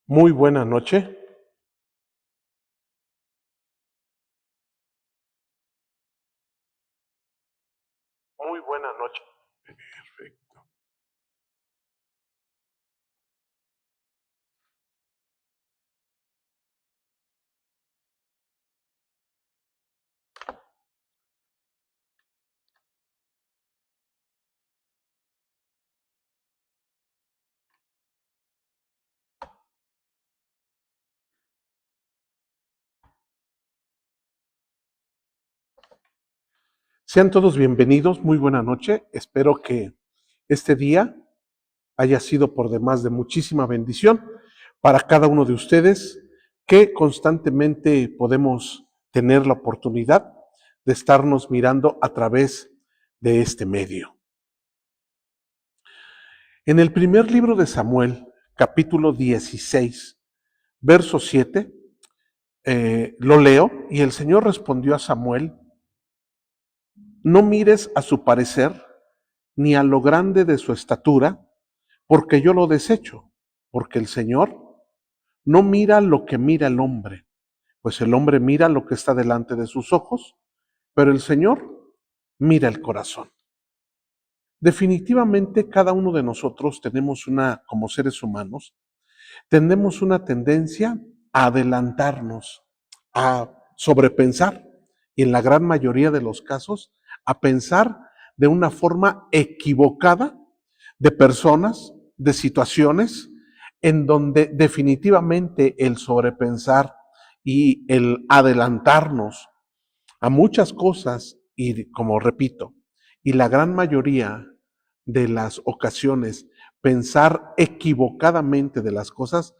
Muy buena noche. Muy buena noche. Perfecto. Sean todos bienvenidos. Muy buena noche. Espero que este día haya sido por demás de muchísima bendición para cada uno de ustedes, que constantemente podemos tener la oportunidad de estarnos mirando a través de este medio. En el primer libro de Samuel, capítulo 16, verso 7, lo leo, y el Señor respondió a Samuel: no mires a su parecer, ni a lo grande de su estatura, porque yo lo desecho, porque el Señor no mira lo que mira el hombre, pues el hombre mira lo que está delante de sus ojos, pero el Señor mira el corazón. Definitivamente cada uno de nosotros tenemos como seres humanos, tenemos una tendencia a adelantarnos, a sobrepensar, y en la gran mayoría de los casos, a pensar de una forma equivocada de personas, de situaciones, en donde definitivamente el sobrepensar y el adelantarnos a muchas cosas, y como repito, y la gran mayoría de las ocasiones, pensar equivocadamente de las cosas.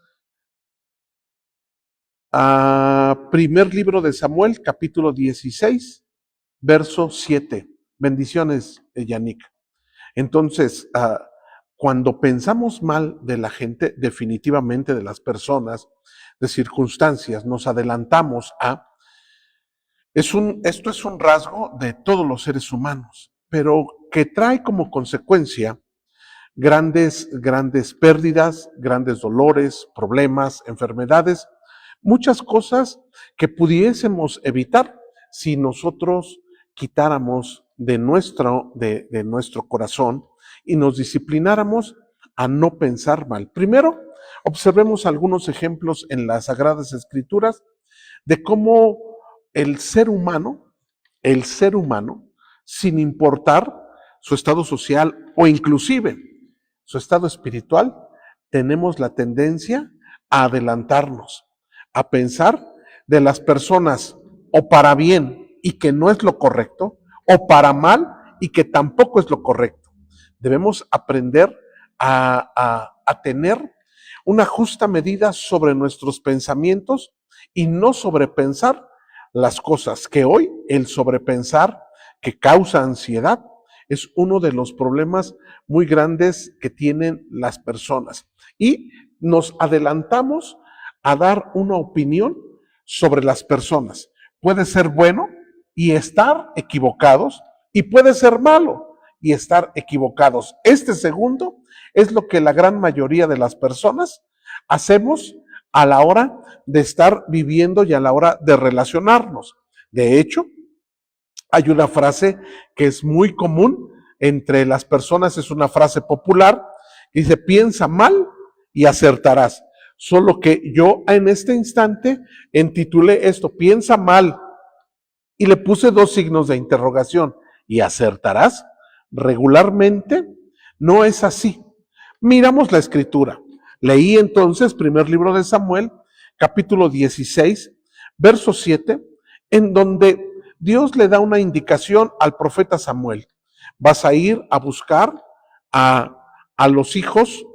Primer libro de Samuel, capítulo 16, verso 7. Bendiciones, Yannick. Entonces, cuando pensamos mal de la gente, definitivamente de las personas, de circunstancias, nos adelantamos a... Esto es un rasgo de todos los seres humanos, pero que trae como consecuencia grandes pérdidas, grandes dolores, problemas, enfermedades, muchas cosas que pudiésemos evitar si nosotros quitáramos de nuestro corazón y nos disciplináramos a no pensar mal. Primero, observemos algunos ejemplos en las Sagradas Escrituras de cómo el ser humano, sin importar su estado social o inclusive su estado espiritual, tenemos la tendencia a adelantarnos, a pensar de las personas o para bien y que no es lo correcto, o para mal y que tampoco es lo correcto. Debemos aprender a tener una justa medida sobre nuestros pensamientos y no sobrepensar las cosas, que hoy el sobrepensar, que causa ansiedad, es uno de los problemas muy grandes que tienen las personas. Y nos adelantamos a dar una opinión sobre las personas. Puede ser bueno y estar equivocados, y puede ser malo y estar equivocados. Este segundo es lo que la gran mayoría de las personas hacemos a la hora de estar viviendo y a la hora de relacionarnos. De hecho, hay una frase que es muy común entre las personas, es una frase popular, que dice: piensa mal y acertarás. Solo que yo en este instante entitulé esto: piensa mal, y le puse 2 signos de interrogación, y acertarás. Regularmente no es así. Miramos la escritura. Leí entonces primer libro de Samuel, capítulo 16, verso 7, en donde Dios le da una indicación al profeta Samuel: vas a ir a buscar a los hijos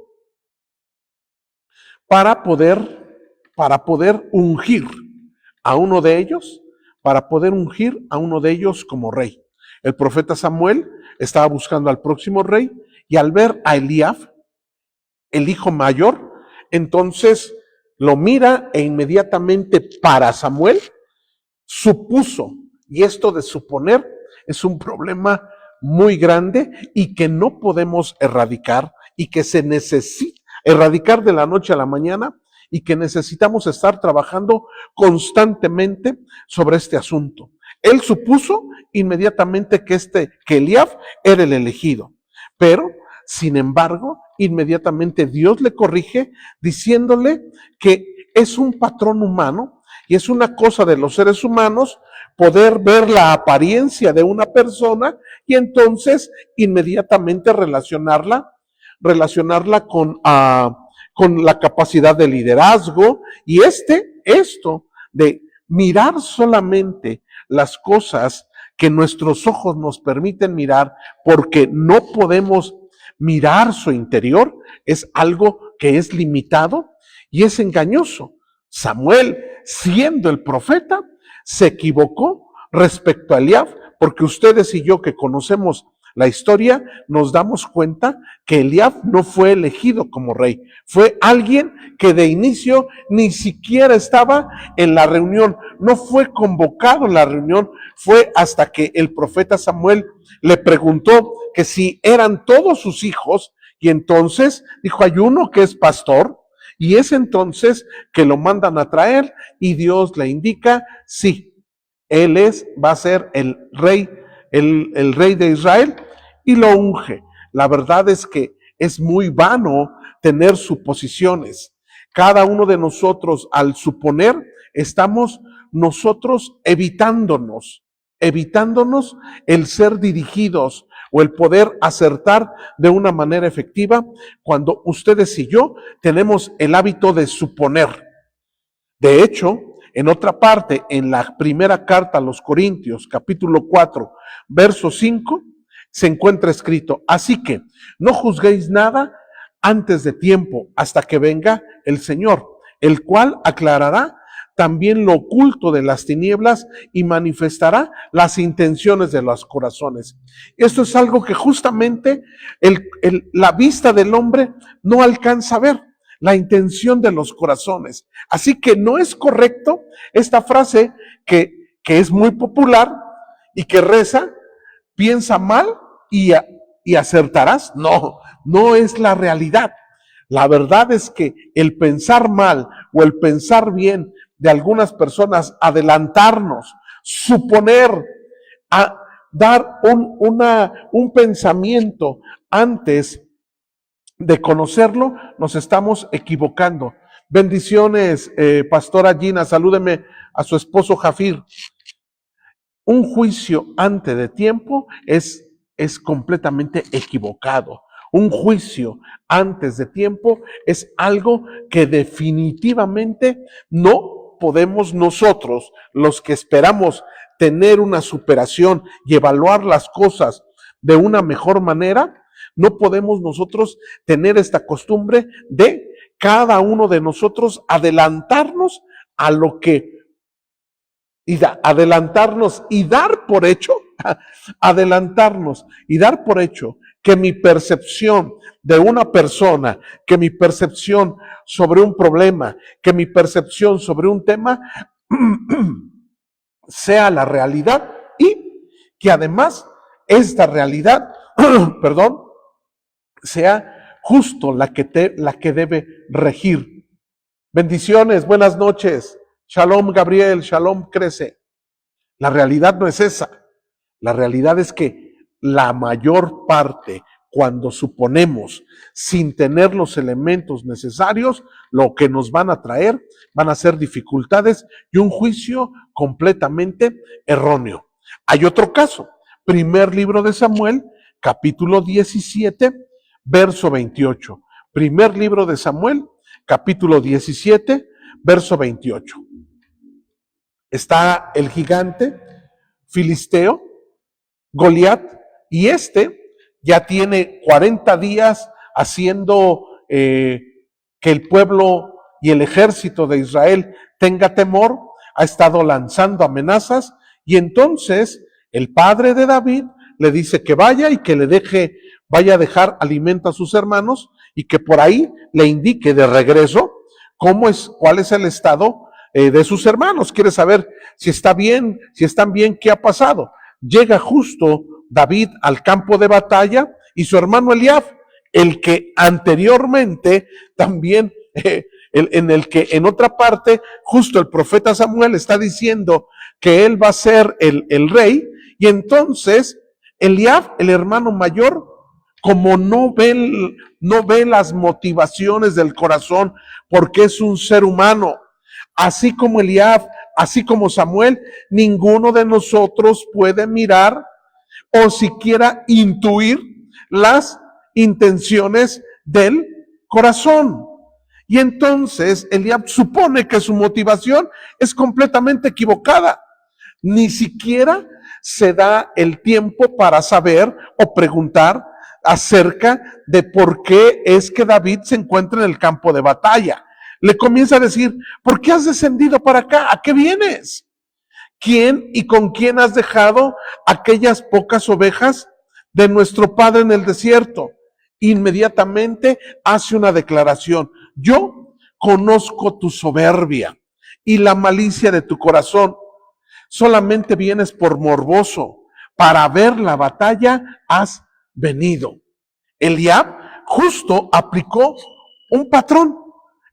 para poder ungir a uno de ellos, como rey. El profeta Samuel estaba buscando al próximo rey, y al ver a Eliab, el hijo mayor, entonces lo mira, e inmediatamente para Samuel supuso, y esto de suponer es un problema muy grande y que no podemos erradicar, y que se necesita erradicar de la noche a la mañana, y que necesitamos estar trabajando constantemente sobre este asunto. Él supuso inmediatamente que Eliab era el elegido, pero sin embargo, inmediatamente Dios le corrige diciéndole que es un patrón humano y es una cosa de los seres humanos poder ver la apariencia de una persona y entonces inmediatamente relacionarla con la capacidad de liderazgo y esto de mirar solamente las cosas que nuestros ojos nos permiten mirar porque no podemos mirar su interior, es algo que es limitado y es engañoso. Samuel, siendo el profeta, se equivocó respecto a Eliab, porque ustedes y yo que conocemos la historia, nos damos cuenta que Eliab no fue elegido como rey. Fue alguien que de inicio ni siquiera estaba en la reunión, no fue convocado en la reunión. Fue hasta que el profeta Samuel le preguntó que si eran todos sus hijos, y entonces dijo, hay uno que es pastor, y es entonces que lo mandan a traer, y Dios le indica, sí, él va a ser el rey de Israel, y lo unge. La verdad es que es muy vano tener suposiciones. Cada uno de nosotros, al suponer, estamos nosotros evitándonos el ser dirigidos o el poder acertar de una manera efectiva cuando ustedes y yo tenemos el hábito de suponer. De hecho, en otra parte, en la primera carta a los Corintios, capítulo 4, verso 5, se encuentra escrito, así que no juzguéis nada antes de tiempo, hasta que venga el Señor, el cual aclarará también lo oculto de las tinieblas y manifestará las intenciones de los corazones. Esto es algo que justamente la vista del hombre no alcanza a ver, la intención de los corazones. Así que no es correcto esta frase que es muy popular y que reza, piensa mal y acertarás. No es la realidad. La verdad es que el pensar mal o el pensar bien de algunas personas, adelantarnos, suponer, dar un pensamiento antes de conocerlo, nos estamos equivocando. Bendiciones, pastora Gina, salúdeme a su esposo Jafir. Un juicio antes de tiempo es completamente equivocado. Un juicio antes de tiempo es algo que definitivamente no podemos nosotros, los que esperamos tener una superación y evaluar las cosas de una mejor manera, no podemos nosotros tener esta costumbre de cada uno de nosotros adelantarnos a lo que adelantarnos y dar por hecho, que mi percepción de una persona, que mi percepción sobre un problema, que mi percepción sobre un tema sea la realidad y que además esta realidad, sea justo la que debe regir. Bendiciones, buenas noches. Shalom Gabriel, shalom crece. La realidad no es esa. La realidad es que la mayor parte, cuando suponemos sin tener los elementos necesarios, lo que nos van a traer van a ser dificultades y un juicio completamente erróneo. Hay otro caso, primer libro de Samuel, capítulo 17, verso 28. Primer libro de Samuel, capítulo 17, verso 28. Está el gigante filisteo, Goliat, y ya tiene 40 días haciendo que el pueblo y el ejército de Israel tenga temor, ha estado lanzando amenazas, y entonces el padre de David le dice que vaya y que vaya a dejar alimento a sus hermanos, y que por ahí le indique de regreso cuál es el estado de sus hermanos. Quiere saber si están bien, qué ha pasado. Llega justo David al campo de batalla y su hermano Eliab, el que anteriormente también en el que en otra parte justo el profeta Samuel está diciendo que él va a ser el rey, y entonces Eliab, el hermano mayor, como no ve las motivaciones del corazón, porque es un ser humano, así como Eliab, así como Samuel, ninguno de nosotros puede mirar o siquiera intuir las intenciones del corazón. Y entonces Eliab supone que su motivación es completamente equivocada. Ni siquiera se da el tiempo para saber o preguntar acerca de por qué es que David se encuentra en el campo de batalla. Le comienza a decir, ¿por qué has descendido para acá? ¿A qué vienes? ¿Quién y con quién has dejado aquellas pocas ovejas de nuestro padre en el desierto? Inmediatamente hace una declaración. Yo conozco tu soberbia y la malicia de tu corazón. Solamente vienes por morboso. Para ver la batalla has venido. Eliab justo aplicó un patrón.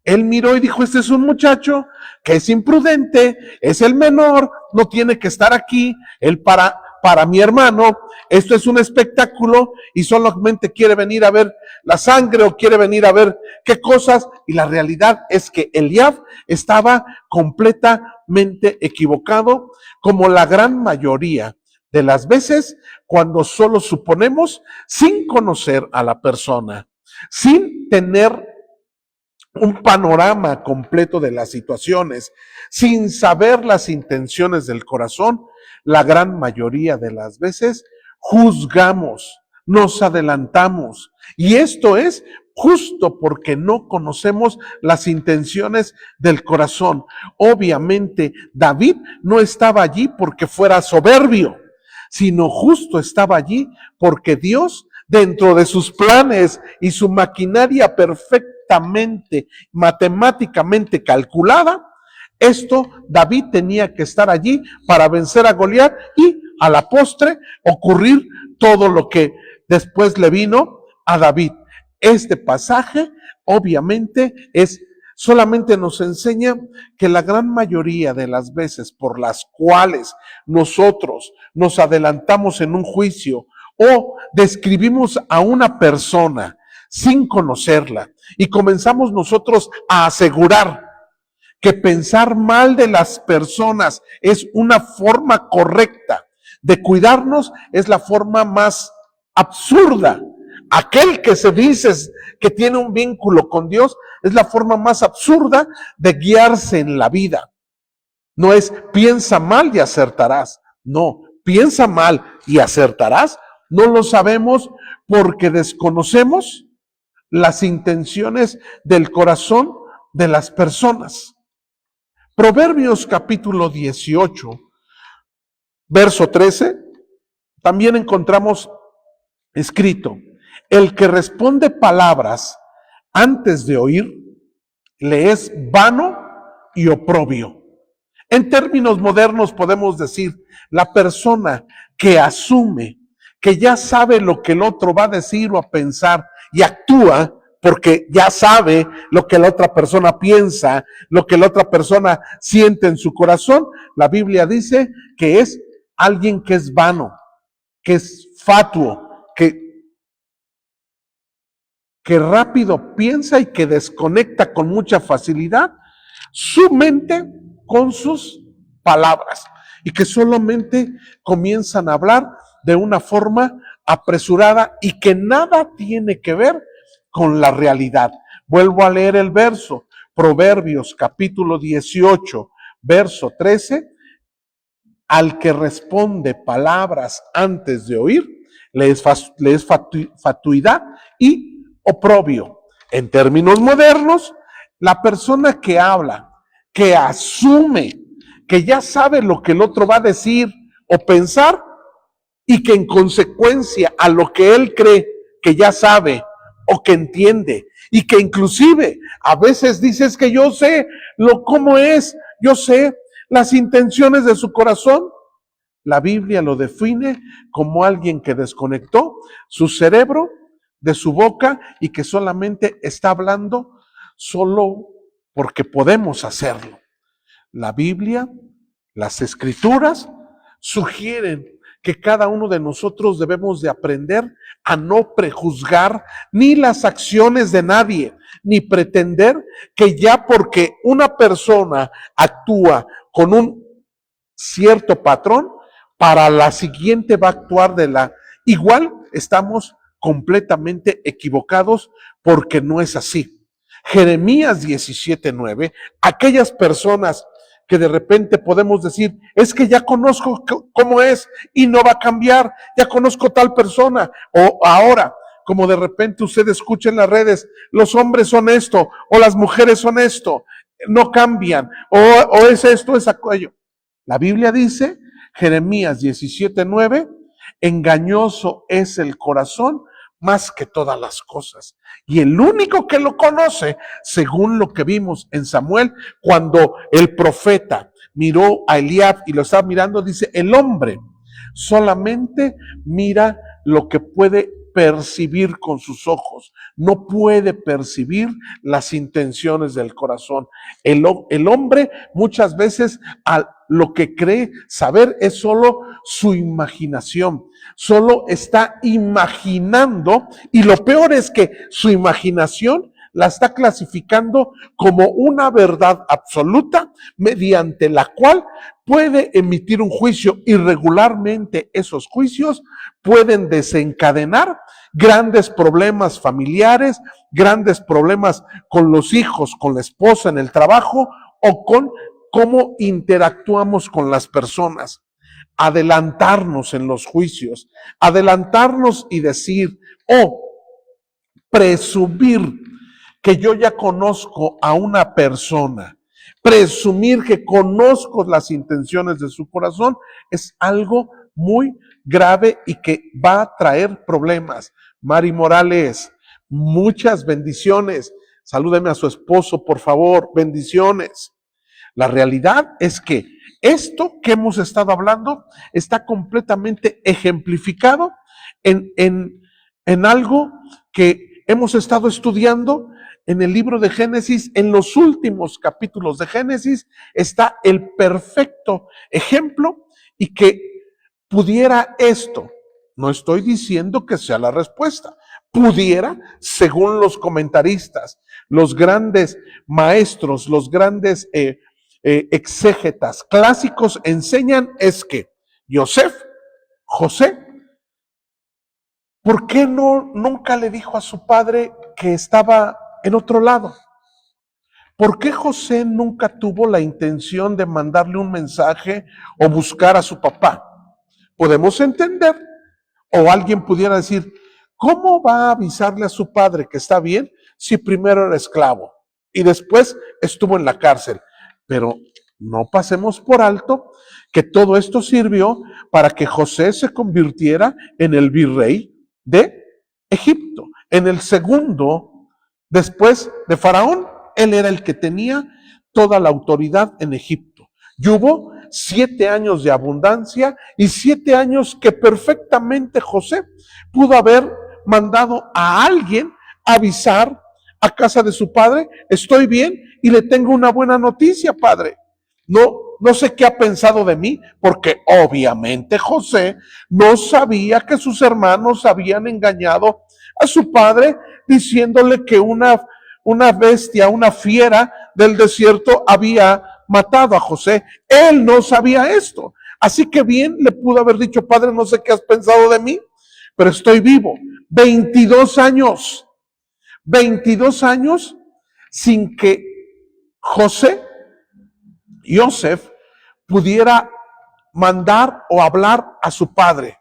Él miró y dijo, este es un muchacho que es imprudente, es el menor, no tiene que estar aquí. Él para mi hermano, esto es un espectáculo y solamente quiere venir a ver la sangre o quiere venir a ver qué cosas. Y la realidad es que Eliab estaba completamente equivocado, como la gran mayoría de las veces cuando solo suponemos sin conocer a la persona, sin tener un panorama completo de las situaciones, sin saber las intenciones del corazón. La gran mayoría de las veces juzgamos, nos adelantamos, y esto es justo porque no conocemos las intenciones del corazón. Obviamente David no estaba allí porque fuera soberbio, sino justo estaba allí porque Dios, dentro de sus planes y su maquinaria perfectamente, matemáticamente calculada, David tenía que estar allí para vencer a Goliat y a la postre ocurrir todo lo que después le vino a David. Este pasaje obviamente solamente nos enseña que la gran mayoría de las veces por las cuales nosotros nos adelantamos en un juicio o describimos a una persona sin conocerla y comenzamos nosotros a asegurar que pensar mal de las personas es una forma correcta de cuidarnos, es la forma más absurda. Aquel que se dice que tiene un vínculo con Dios es la forma más absurda de guiarse en la vida. No es piensa mal y acertarás. No, piensa mal y acertarás. No lo sabemos porque desconocemos las intenciones del corazón de las personas. Proverbios capítulo 18, verso 13, también encontramos escrito, el que responde palabras antes de oír, le es vano y oprobio. En términos modernos podemos decir, la persona que asume que ya sabe lo que el otro va a decir o a pensar y actúa porque ya sabe lo que la otra persona piensa, lo que la otra persona siente en su corazón, la Biblia dice que es alguien que es vano, que es fatuo, que rápido piensa y que desconecta con mucha facilidad su mente con sus palabras y que solamente comienzan a hablar de una forma apresurada y que nada tiene que ver con la realidad. Vuelvo a leer el verso, Proverbios capítulo 18, verso 13, al que responde palabras antes de oír, le es fatuidad y oprobio. En términos modernos, la persona que habla, que asume, que ya sabe lo que el otro va a decir o pensar y que en consecuencia a lo que él cree que ya sabe o que entiende y que inclusive a veces dices que yo sé cómo es, yo sé las intenciones de su corazón. La Biblia lo define como alguien que desconectó su cerebro de su boca y que solamente está hablando solo porque podemos hacerlo. La Biblia, las Escrituras sugieren que cada uno de nosotros debemos de aprender a no prejuzgar ni las acciones de nadie, ni pretender que ya porque una persona actúa con un cierto patrón, para la siguiente va a actuar de la igual. Estamos completamente equivocados porque no es así. Jeremías 17:9, aquellas personas que de repente podemos decir, es que ya conozco cómo es y no va a cambiar, ya conozco tal persona, o ahora, como de repente usted escucha en las redes, los hombres son esto, o las mujeres son esto, no cambian, o es esto, es aquello. La Biblia dice, Jeremías 17:9, engañoso es el corazón más que todas las cosas. Y el único que lo conoce, según lo que vimos en Samuel, cuando el profeta miró a Eliab y lo estaba mirando, dice, el hombre solamente mira lo que puede percibir con sus ojos, no puede percibir las intenciones del corazón. El hombre muchas veces a lo que cree saber es solo su imaginación, solo está imaginando, y lo peor es que su imaginación la está clasificando como una verdad absoluta mediante la cual puede emitir un juicio, y regularmente esos juicios pueden desencadenar grandes problemas familiares, grandes problemas con los hijos, con la esposa, en el trabajo, o con cómo interactuamos con las personas. Adelantarnos en los juicios, adelantarnos y decir, presumir que yo ya conozco a una persona, presumir que conozco las intenciones de su corazón, es algo muy grave y que va a traer problemas. Mari Morales, muchas bendiciones. Salúdeme a su esposo, por favor. Bendiciones. La realidad es que esto que hemos estado hablando está completamente ejemplificado en algo que hemos estado estudiando en el libro de Génesis. En los últimos capítulos de Génesis está el perfecto ejemplo, y que pudiera esto, no estoy diciendo que sea la respuesta, pudiera, según los comentaristas, los grandes maestros, los grandes exégetas clásicos enseñan, es que José, ¿por qué nunca le dijo a su padre que estaba en otro lado? ¿Por qué José nunca tuvo la intención de mandarle un mensaje o buscar a su papá? Podemos entender, o alguien pudiera decir, ¿cómo va a avisarle a su padre que está bien si primero era esclavo y después estuvo en la cárcel? Pero no pasemos por alto que todo esto sirvió para que José se convirtiera en el virrey de Egipto, en el segundo después de Faraón. Él era el que tenía toda la autoridad en Egipto. Y hubo 7 años de abundancia y 7 años que perfectamente José pudo haber mandado a alguien a avisar a casa de su padre, estoy bien y le tengo una buena noticia, padre. No sé qué ha pensado de mí, porque obviamente José no sabía que sus hermanos habían engañado a su padre diciéndole que una bestia, una fiera del desierto había matado a José. Él no sabía esto. Así que bien le pudo haber dicho, padre, no sé qué has pensado de mí, pero estoy vivo. 22 años sin que Joseph pudiera mandar o hablar a su padre.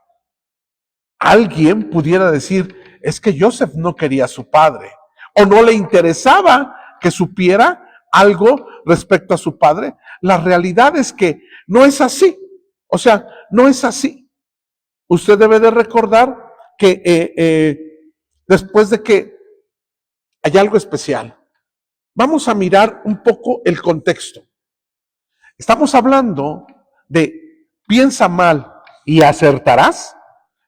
Alguien pudiera decir, es que Joseph no quería a su padre, o no le interesaba que supiera algo respecto a su padre. La realidad es que no es así. O sea, no es así. Usted debe de recordar que después de que hay algo especial, vamos a mirar un poco el contexto. Estamos hablando de piensa mal y acertarás.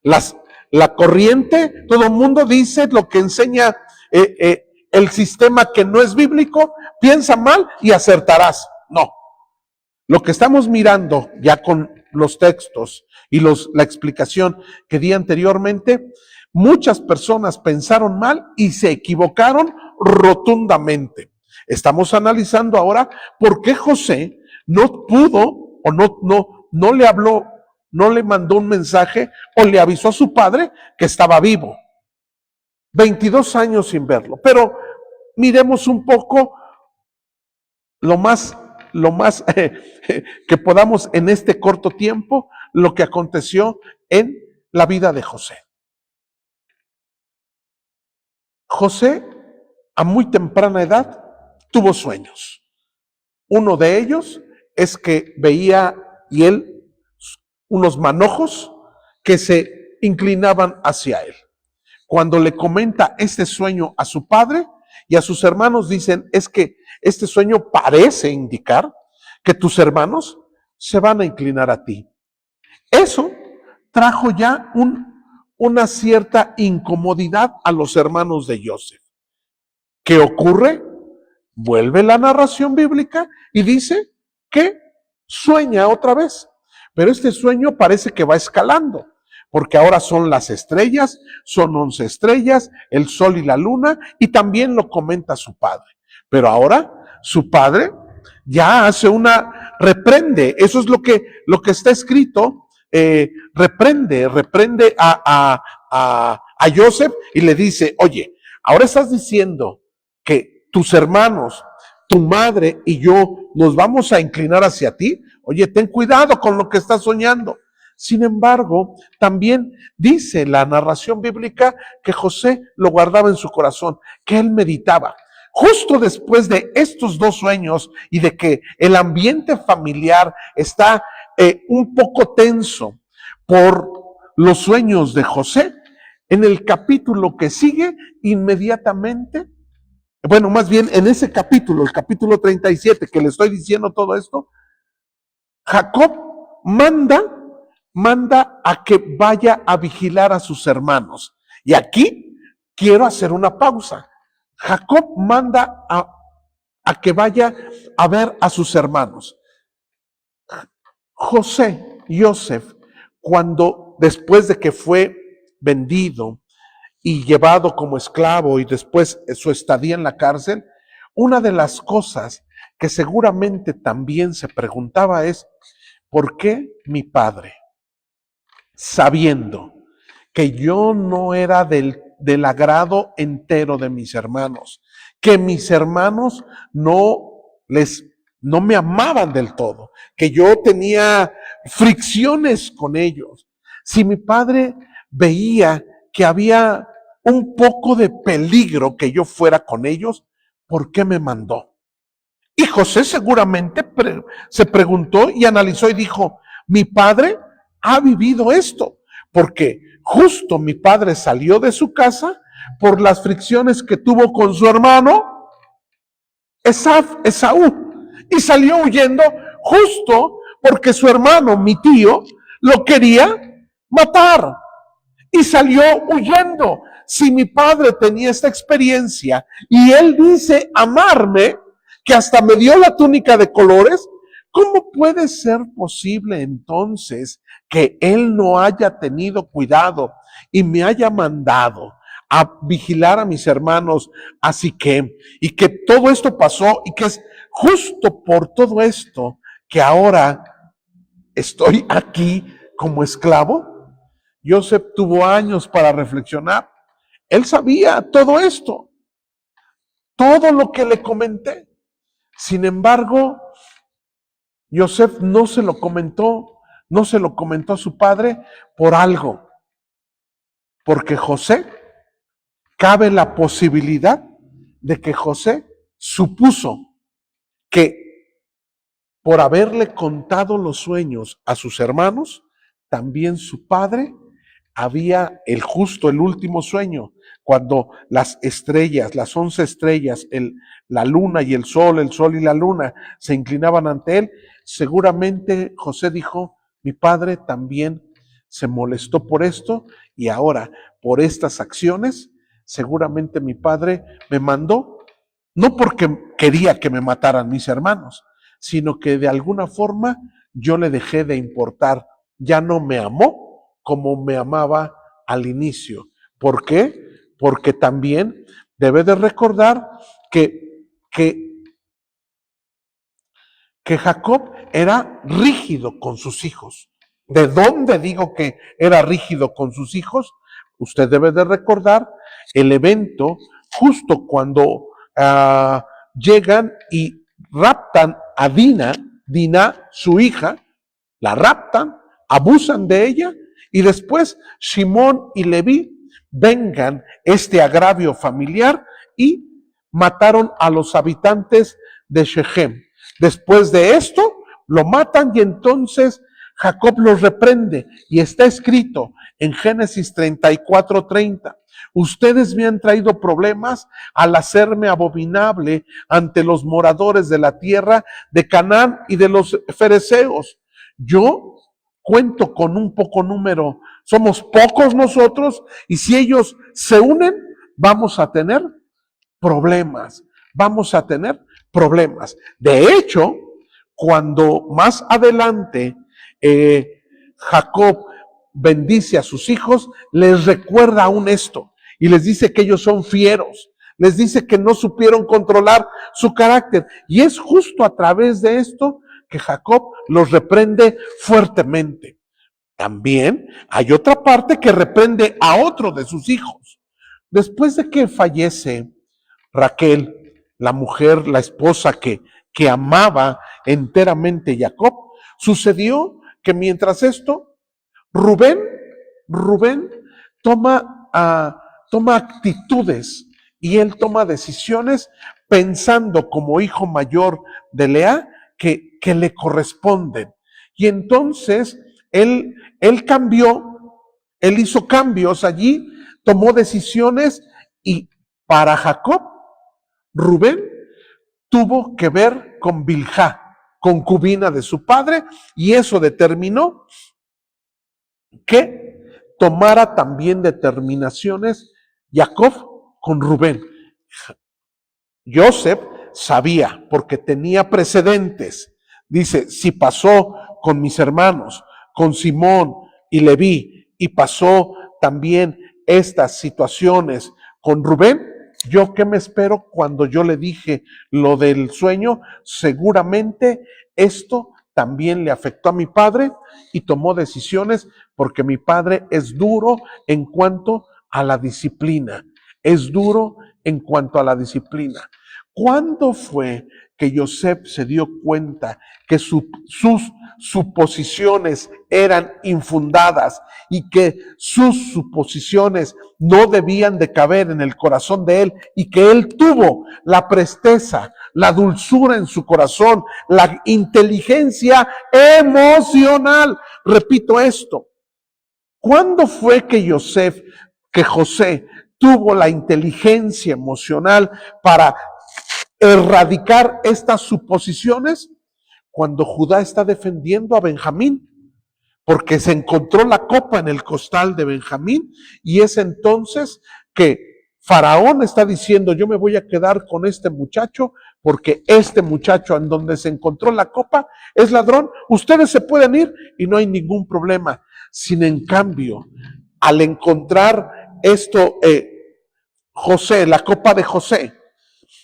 La corriente, todo el mundo dice lo que enseña el sistema que no es bíblico, piensa mal y acertarás. No. Lo que estamos mirando ya con los textos y la explicación que di anteriormente, muchas personas pensaron mal y se equivocaron rotundamente. Estamos analizando ahora por qué José no pudo o no le habló, no le mandó un mensaje o le avisó a su padre que estaba vivo. 22 años sin verlo. Pero miremos un poco lo más que podamos en este corto tiempo, lo que aconteció en la vida de José. José, a muy temprana edad, tuvo sueños. Uno de ellos es que veía y él unos manojos que se inclinaban hacia él. Cuando le comenta este sueño a su padre y a sus hermanos, dicen, es que este sueño parece indicar que tus hermanos se van a inclinar a ti. Eso trajo ya una cierta incomodidad a los hermanos de Joseph. ¿Qué ocurre? Vuelve la narración bíblica y dice que sueña otra vez. Pero este sueño parece que va escalando, porque ahora son las estrellas, son 11 estrellas, el sol y la luna, y también lo comenta su padre. Pero ahora su padre ya hace reprende, eso es lo que está escrito, reprende a Joseph y le dice, oye, ahora estás diciendo que tus hermanos, tu madre y yo nos vamos a inclinar hacia ti. Oye, ten cuidado con lo que estás soñando. Sin embargo, también dice la narración bíblica que José lo guardaba en su corazón, que él meditaba. Justo después de estos dos sueños y de que el ambiente familiar está un poco tenso por los sueños de José, en el capítulo que sigue, inmediatamente, bueno, más bien en ese capítulo, el capítulo 37, que le estoy diciendo todo esto, Jacob manda a que vaya a vigilar a sus hermanos. Y aquí quiero hacer una pausa. Jacob manda a que vaya a ver a sus hermanos. Joseph, cuando después de que fue vendido y llevado como esclavo y después su estadía en la cárcel, una de las cosas que seguramente también se preguntaba es, ¿por qué mi padre, sabiendo que yo no era del agrado entero de mis hermanos, que mis hermanos no me amaban del todo, que yo tenía fricciones con ellos, si mi padre veía que había un poco de peligro que yo fuera con ellos, ¿por qué me mandó? Y José seguramente se preguntó y analizó y dijo, mi padre ha vivido esto, porque justo mi padre salió de su casa por las fricciones que tuvo con su hermano Esaú, y salió huyendo justo porque su hermano, mi tío, lo quería matar y salió huyendo. Si mi padre tenía esta experiencia y él dice amarme, que hasta me dio la túnica de colores, ¿cómo puede ser posible entonces que él no haya tenido cuidado y me haya mandado a vigilar a mis hermanos así y que todo esto pasó y que es justo por todo esto que ahora estoy aquí como esclavo? Joseph tuvo años para reflexionar. Él sabía todo esto, todo lo que le comenté. Sin embargo, Joseph no se lo comentó a su padre por algo. Porque cabe la posibilidad de que José supuso que por haberle contado los sueños a sus hermanos, también su padre había el último sueño, cuando las estrellas, las 11 estrellas, la luna y el sol y la luna se inclinaban ante él, seguramente José dijo, mi padre también se molestó por esto y ahora por estas acciones, seguramente mi padre me mandó No porque quería que me mataran mis hermanos, sino que de alguna forma yo le dejé de importar. Ya no me amó como me amaba al inicio. ¿Por qué? Porque también debe de recordar que, que, que Jacob era rígido con sus hijos. ¿De dónde digo que era rígido con sus hijos? Usted debe de recordar el evento justo cuando llegan y raptan a Dina, su hija, la raptan, abusan de ella y después Simón y Leví vengan este agravio familiar y mataron a los habitantes de Shechem. Después de esto, lo matan y entonces Jacob los reprende y está escrito en Génesis 34:30. Ustedes me han traído problemas al hacerme abominable ante los moradores de la tierra de Canaán y de los fereceos. Yo cuento con un poco número, somos pocos nosotros y si ellos se unen, vamos a tener problemas. De hecho, cuando más adelante Jacob bendice a sus hijos, les recuerda aún esto y les dice que ellos son fieros, les dice que no supieron controlar su carácter y es justo a través de esto que Jacob los reprende fuertemente. También hay otra parte que reprende a otro de sus hijos. Después de que fallece Raquel, la mujer, la esposa que amaba enteramente a Jacob, sucedió que mientras esto, Rubén toma actitudes y él toma decisiones pensando como hijo mayor de Lea que le corresponden. Y entonces él hizo cambios allí, tomó decisiones y para Jacob, Rubén tuvo que ver con Bilhá, concubina de su padre, y eso determinó que tomara también determinaciones Jacob con Rubén. Joseph sabía, porque tenía precedentes. Dice, si pasó con mis hermanos, con Simón y Leví, y pasó también estas situaciones con Rubén, ¿yo qué me espero cuando yo le dije lo del sueño? Seguramente esto también le afectó a mi padre y tomó decisiones porque mi padre es duro en cuanto a la disciplina. ¿Cuándo fue que Joseph se dio cuenta que sus suposiciones eran infundadas y que sus suposiciones no debían de caber en el corazón de él y que él tuvo la presteza, la dulzura en su corazón, la inteligencia emocional? Repito esto. ¿Cuándo fue que José tuvo la inteligencia emocional para erradicar estas suposiciones? Cuando Judá está defendiendo a Benjamín, porque se encontró la copa en el costal de Benjamín, y es entonces que Faraón está diciendo, yo me voy a quedar con este muchacho, porque este muchacho en donde se encontró la copa es ladrón, ustedes se pueden ir y no hay ningún problema. Sin en cambio, al encontrar esto, José, la copa de José,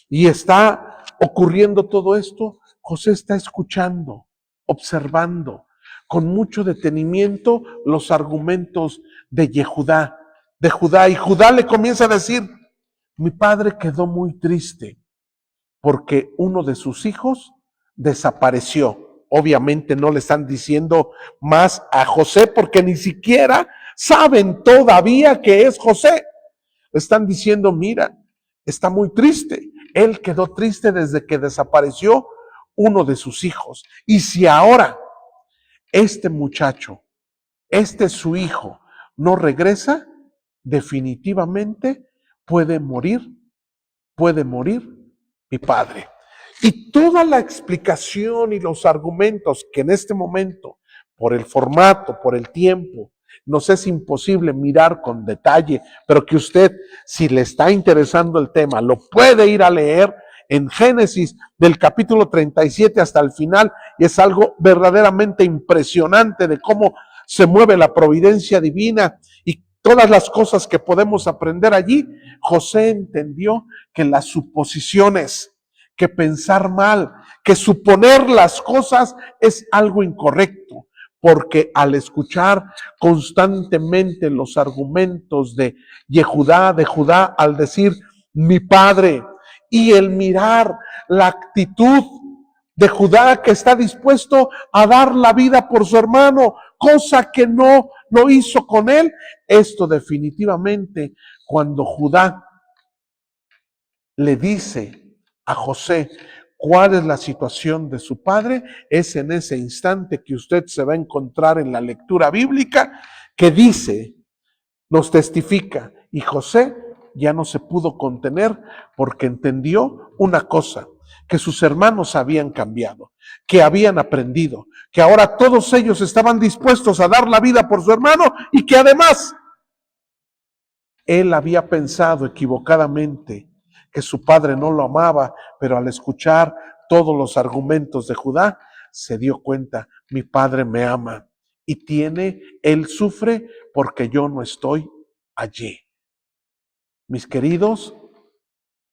y está ocurriendo todo esto, José está escuchando, observando con mucho detenimiento los argumentos de Judá, y Judá le comienza a decir, mi padre quedó muy triste porque uno de sus hijos desapareció. Obviamente no le están diciendo más a José porque ni siquiera saben todavía que es José. Le están diciendo, mira, está muy triste. Él quedó triste desde que desapareció uno de sus hijos. Y si ahora este muchacho, su hijo, no regresa, definitivamente puede morir mi padre. Y toda la explicación y los argumentos que en este momento, por el formato, por el tiempo, nos es imposible mirar con detalle, pero que usted, si le está interesando el tema, lo puede ir a leer en Génesis del capítulo 37 hasta el final, y es algo verdaderamente impresionante de cómo se mueve la providencia divina y todas las cosas que podemos aprender allí. José entendió que las suposiciones, que pensar mal, que suponer las cosas es algo incorrecto, porque al escuchar constantemente los argumentos de Judá, al decir mi padre, y el mirar la actitud de Judá que está dispuesto a dar la vida por su hermano, cosa que no lo hizo con él, esto definitivamente, cuando Judá le dice a José cuál es la situación de su padre, es en ese instante que usted se va a encontrar en la lectura bíblica que dice, nos testifica, y José ya no se pudo contener porque entendió una cosa, que sus hermanos habían cambiado, que habían aprendido, que ahora todos ellos estaban dispuestos a dar la vida por su hermano y que además él había pensado equivocadamente que su padre no lo amaba, pero al escuchar todos los argumentos de Judá, se dio cuenta, mi padre me ama y él sufre porque yo no estoy allí. Mis queridos,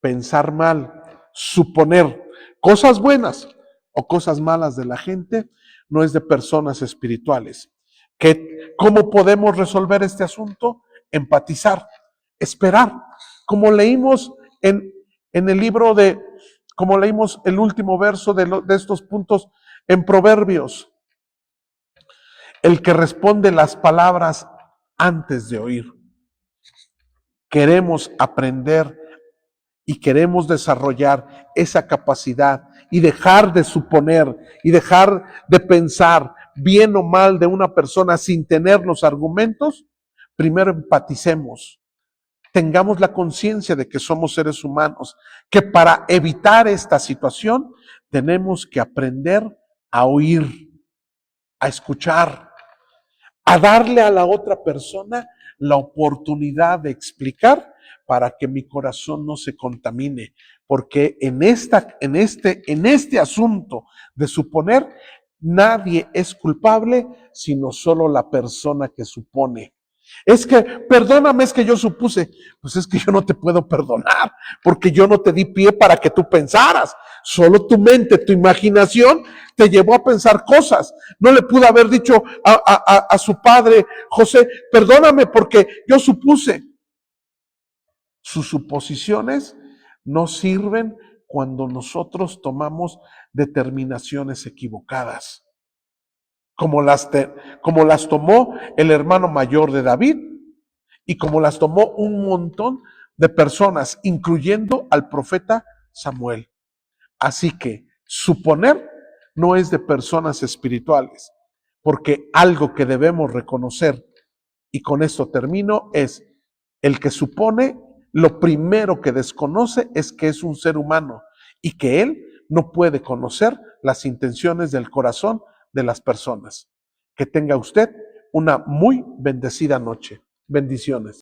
pensar mal, suponer cosas buenas o cosas malas de la gente, no es de personas espirituales. ¿Cómo podemos resolver este asunto? Empatizar, esperar, como leímos en el libro como leímos el último verso de estos puntos en Proverbios, el que responde las palabras antes de oír. Queremos aprender y queremos desarrollar esa capacidad y dejar de suponer y dejar de pensar bien o mal de una persona sin tener los argumentos. Primero empaticemos, tengamos la conciencia de que somos seres humanos, que para evitar esta situación tenemos que aprender a oír, a escuchar, a darle a la otra persona la oportunidad de explicar para que mi corazón no se contamine, porque en este asunto de suponer, nadie es culpable, sino solo la persona que supone. Es que, perdóname, es que yo supuse. Pues es que yo no te puedo perdonar, porque yo no te di pie para que tú pensaras. Solo tu mente, tu imaginación te llevó a pensar cosas. No le pudo haber dicho a su padre, José, perdóname porque yo supuse. Sus suposiciones no sirven cuando nosotros tomamos determinaciones equivocadas, como las tomó el hermano mayor de David y como las tomó un montón de personas, incluyendo al profeta Samuel. Así que suponer no es de personas espirituales, porque algo que debemos reconocer, y con esto termino, es el que supone, lo primero que desconoce es que es un ser humano y que él no puede conocer las intenciones del corazón de las personas. Que tenga usted una muy bendecida noche. Bendiciones.